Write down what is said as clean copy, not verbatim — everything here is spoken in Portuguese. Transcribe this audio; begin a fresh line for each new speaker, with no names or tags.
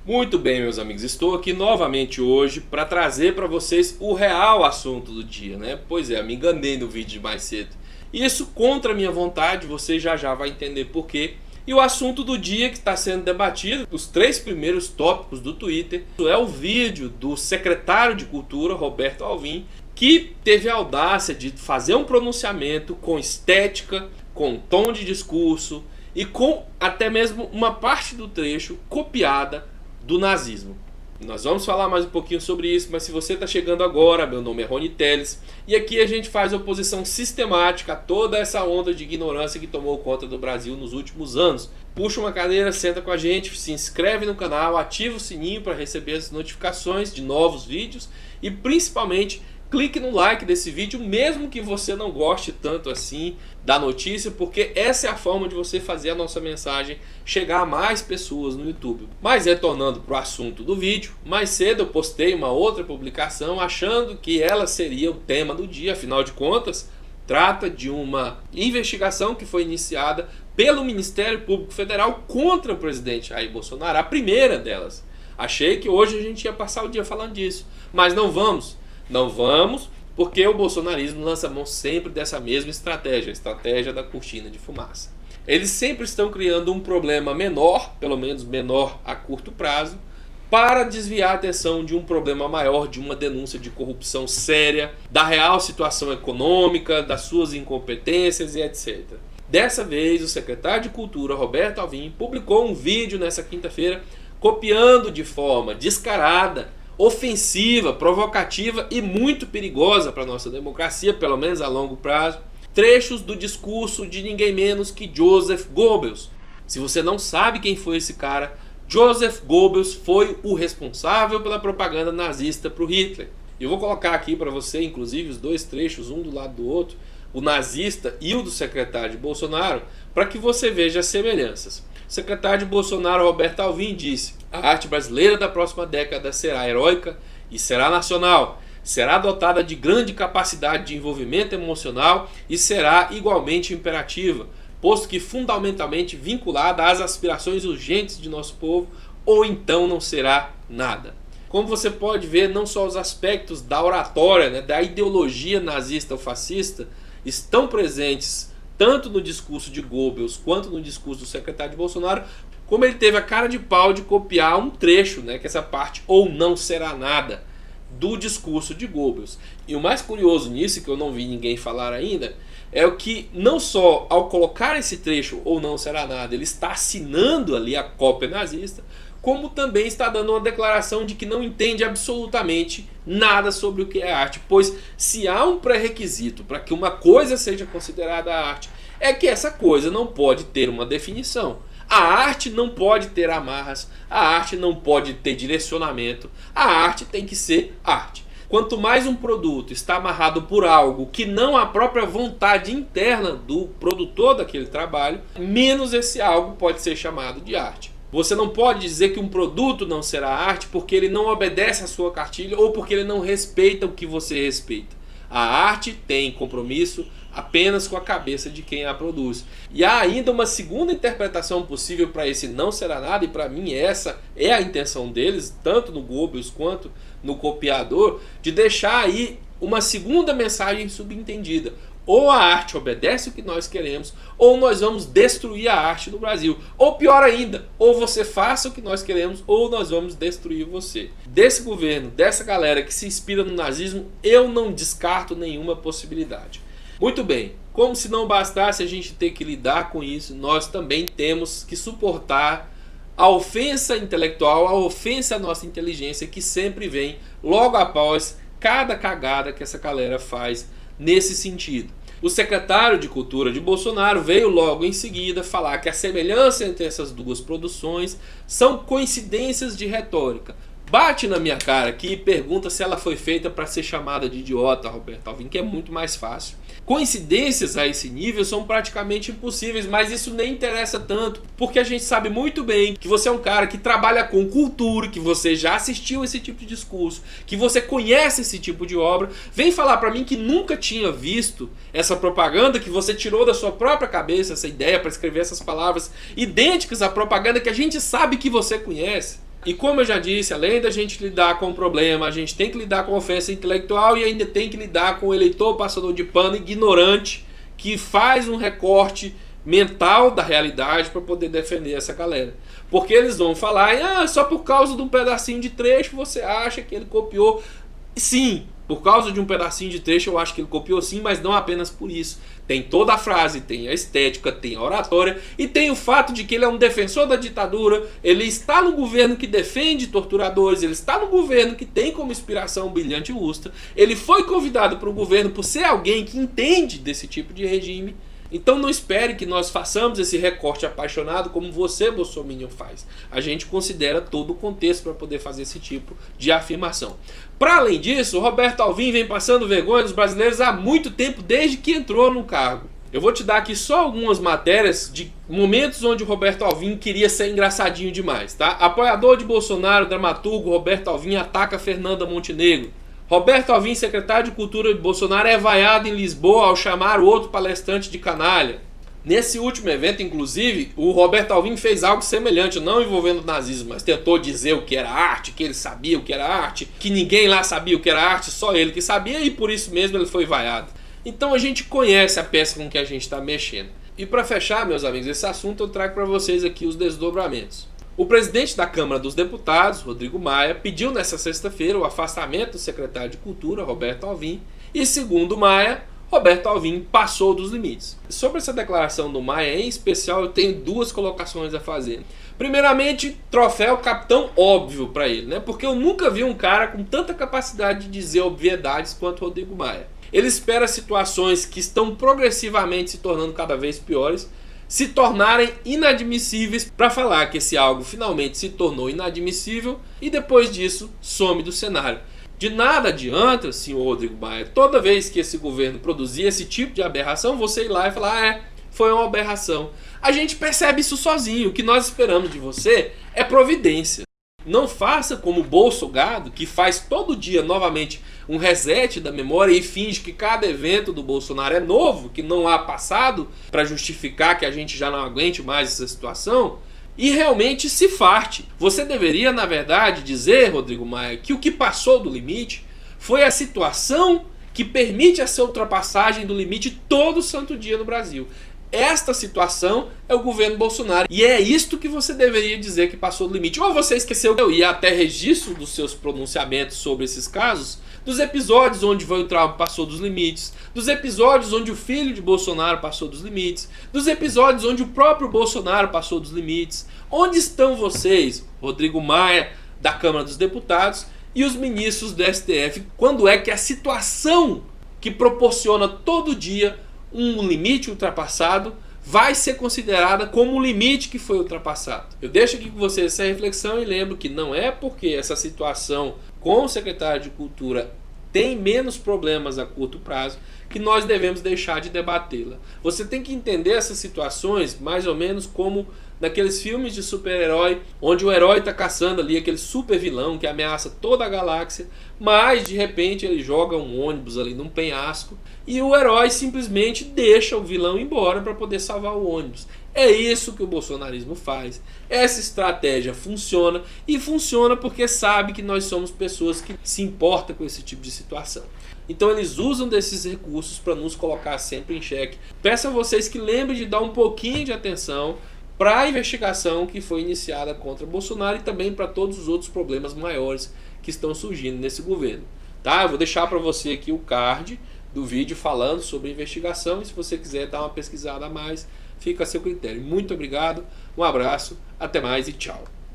Muito bem, meus amigos, estou aqui novamente hoje para trazer para vocês o real assunto do dia, né? Pois é, me enganei no vídeo de mais cedo. Isso contra a minha vontade, você já vai entender por quê. E o assunto do dia que está sendo debatido, os 3 primeiros tópicos do Twitter, é o vídeo do secretário de Cultura, Roberto Alvim, que teve a audácia de fazer um pronunciamento com estética, com tom de discurso e com até mesmo uma parte do trecho copiada do nazismo. Nós vamos falar mais um pouquinho sobre isso, mas se você está chegando agora, meu nome é Rony Teles e aqui a gente faz oposição sistemática a toda essa onda de ignorância que tomou conta do Brasil nos últimos anos. Puxa uma cadeira, senta com a gente, se inscreve no canal, ativa o sininho para receber as notificações de novos vídeos e principalmente clique no like desse vídeo, mesmo que você não goste tanto assim da notícia, porque essa é a forma de você fazer a nossa mensagem chegar a mais pessoas no YouTube. Mas retornando para o assunto do vídeo, mais cedo eu postei uma outra publicação achando que ela seria o tema do dia, afinal de contas, trata de uma investigação que foi iniciada pelo Ministério Público Federal contra o presidente Jair Bolsonaro, a primeira delas. Achei que hoje a gente ia passar o dia falando disso, mas não vamos. Não vamos, porque o bolsonarismo lança mão sempre dessa mesma estratégia, a estratégia da cortina de fumaça. Eles sempre estão criando um problema menor, pelo menos menor a curto prazo, para desviar a atenção de um problema maior, de uma denúncia de corrupção séria, da real situação econômica, das suas incompetências e etc. Dessa vez, o secretário de Cultura, Roberto Alvim, publicou um vídeo nessa quinta-feira, copiando de forma descarada, ofensiva, provocativa e muito perigosa para a nossa democracia, pelo menos a longo prazo, trechos do discurso de ninguém menos que Joseph Goebbels. Se você não sabe quem foi esse cara, Joseph Goebbels foi o responsável pela propaganda nazista para o Hitler. Eu vou colocar aqui para você, inclusive, os 2 trechos, um do lado do outro, o nazista e o do secretário de Bolsonaro, para que você veja as semelhanças. O secretário de Bolsonaro, Roberto Alvim, disse: a arte brasileira da próxima década será heróica e será nacional, será dotada de grande capacidade de envolvimento emocional e será igualmente imperativa, posto que fundamentalmente vinculada às aspirações urgentes de nosso povo, ou então não será nada. Como você pode ver, não só os aspectos da oratória, da ideologia nazista ou fascista estão presentes tanto no discurso de Goebbels quanto no discurso do secretário de Bolsonaro, como ele teve a cara de pau de copiar um trecho, que é essa parte ou não será nada, do discurso de Goebbels. E o mais curioso nisso, que eu não vi ninguém falar ainda, é o que não só ao colocar esse trecho ou não será nada, ele está assinando ali a cópia nazista, como também está dando uma declaração de que não entende absolutamente nada sobre o que é arte, pois se há um pré-requisito para que uma coisa seja considerada arte, é que essa coisa não pode ter uma definição. A arte não pode ter amarras, a arte não pode ter direcionamento, a arte tem que ser arte. Quanto mais um produto está amarrado por algo que não a própria vontade interna do produtor daquele trabalho, menos esse algo pode ser chamado de arte. Você não pode dizer que um produto não será arte porque ele não obedece à sua cartilha ou porque ele não respeita o que você respeita. A arte tem compromisso apenas com a cabeça de quem a produz. E há ainda uma segunda interpretação possível para esse não será nada, e para mim essa é a intenção deles, tanto no Goebbels quanto no copiador, de deixar aí uma segunda mensagem subentendida. Ou a arte obedece o que nós queremos, ou nós vamos destruir a arte no Brasil. Ou pior ainda, ou você faça o que nós queremos, ou nós vamos destruir você. Desse governo, dessa galera que se inspira no nazismo, eu não descarto nenhuma possibilidade. Muito bem, como se não bastasse a gente ter que lidar com isso, nós também temos que suportar a ofensa intelectual, a ofensa à nossa inteligência que sempre vem logo após cada cagada que essa galera faz nesse sentido. O secretário de Cultura de Bolsonaro veio logo em seguida falar que a semelhança entre essas duas produções são coincidências de retórica. Bate na minha cara aqui e pergunta se ela foi feita para ser chamada de idiota, Roberto Alvim, que é muito mais fácil. Coincidências a esse nível são praticamente impossíveis, mas isso nem interessa tanto, porque a gente sabe muito bem que você é um cara que trabalha com cultura, que você já assistiu esse tipo de discurso, que você conhece esse tipo de obra. Vem falar para mim que nunca tinha visto essa propaganda, que você tirou da sua própria cabeça essa ideia para escrever essas palavras idênticas à propaganda que a gente sabe que você conhece. E como eu já disse, além da gente lidar com o problema, a gente tem que lidar com a ofensa intelectual e ainda tem que lidar com o eleitor passador de pano ignorante que faz um recorte mental da realidade para poder defender essa galera. Porque eles vão falar, só por causa de um pedacinho de trecho você acha que ele copiou. Sim, por causa de um pedacinho de trecho eu acho que ele copiou sim, mas não apenas por isso. Tem toda a frase, tem a estética, tem a oratória e tem o fato de que ele é um defensor da ditadura, ele está no governo que defende torturadores, ele está no governo que tem como inspiração o brilhante Ustra, ele foi convidado para o governo por ser alguém que entende desse tipo de regime. Então não espere que nós façamos esse recorte apaixonado como você, bolsominion, faz. A gente considera todo o contexto para poder fazer esse tipo de afirmação. Para além disso, o Roberto Alvim vem passando vergonha dos brasileiros há muito tempo, desde que entrou no cargo. Eu vou te dar aqui só algumas matérias de momentos onde o Roberto Alvim queria ser engraçadinho demais, tá? Apoiador de Bolsonaro, dramaturgo Roberto Alvim ataca Fernanda Montenegro. Roberto Alvim, secretário de Cultura de Bolsonaro, é vaiado em Lisboa ao chamar o outro palestrante de canalha. Nesse último evento, inclusive, o Roberto Alvim fez algo semelhante, não envolvendo o nazismo, mas tentou dizer o que era arte, que ele sabia o que era arte, que ninguém lá sabia o que era arte, só ele que sabia, e por isso mesmo ele foi vaiado. Então a gente conhece a peça com que a gente está mexendo. E para fechar, meus amigos, esse assunto eu trago para vocês aqui os desdobramentos. O presidente da Câmara dos Deputados, Rodrigo Maia, pediu nesta sexta-feira o afastamento do secretário de Cultura, Roberto Alvim, e segundo Maia, Roberto Alvim passou dos limites. Sobre essa declaração do Maia em especial, eu tenho duas colocações a fazer. Primeiramente, troféu capitão óbvio para ele, né? Porque eu nunca vi um cara com tanta capacidade de dizer obviedades quanto Rodrigo Maia. Ele espera situações que estão progressivamente se tornando cada vez piores se tornarem inadmissíveis para falar que esse algo finalmente se tornou inadmissível e depois disso some do cenário. De nada adianta, senhor Rodrigo Maia, toda vez que esse governo produzir esse tipo de aberração, você ir lá e falar, foi uma aberração. A gente percebe isso sozinho, o que nós esperamos de você é providência. Não faça como o Bolsogado, que faz todo dia novamente um reset da memória e finge que cada evento do Bolsonaro é novo, que não há passado, para justificar que a gente já não aguente mais essa situação, e realmente se farte. Você deveria, na verdade, dizer, Rodrigo Maia, que o que passou do limite foi a situação que permite essa ultrapassagem do limite todo santo dia no Brasil. Esta situação é o governo Bolsonaro. E é isto que você deveria dizer que passou do limite. Ou você esqueceu e até registro dos seus pronunciamentos sobre esses casos, dos episódios onde Weintraub passou dos limites, dos episódios onde o filho de Bolsonaro passou dos limites, dos episódios onde o próprio Bolsonaro passou dos limites. Onde estão vocês, Rodrigo Maia, da Câmara dos Deputados, e os ministros do STF? Quando é que a situação que proporciona todo dia um limite ultrapassado vai ser considerada como um limite que foi ultrapassado? Eu deixo aqui com vocês essa reflexão e lembro que não é porque essa situação com o secretário de Cultura tem menos problemas a curto prazo que nós devemos deixar de debatê-la. Você tem que entender essas situações mais ou menos como naqueles filmes de super-herói, onde o herói está caçando ali aquele super vilão que ameaça toda a galáxia, mas de repente ele joga um ônibus ali num penhasco e o herói simplesmente deixa o vilão embora para poder salvar o ônibus. É isso que o bolsonarismo faz. Essa estratégia funciona e funciona porque sabe que nós somos pessoas que se importam com esse tipo de situação. Então eles usam desses recursos para nos colocar sempre em xeque. Peço a vocês que lembrem de dar um pouquinho de atenção para a investigação que foi iniciada contra Bolsonaro e também para todos os outros problemas maiores que estão surgindo nesse governo. Tá? Eu vou deixar para você aqui o card do vídeo falando sobre a investigação e se você quiser dar uma pesquisada a mais, fica a seu critério. Muito obrigado, um abraço, até mais e tchau.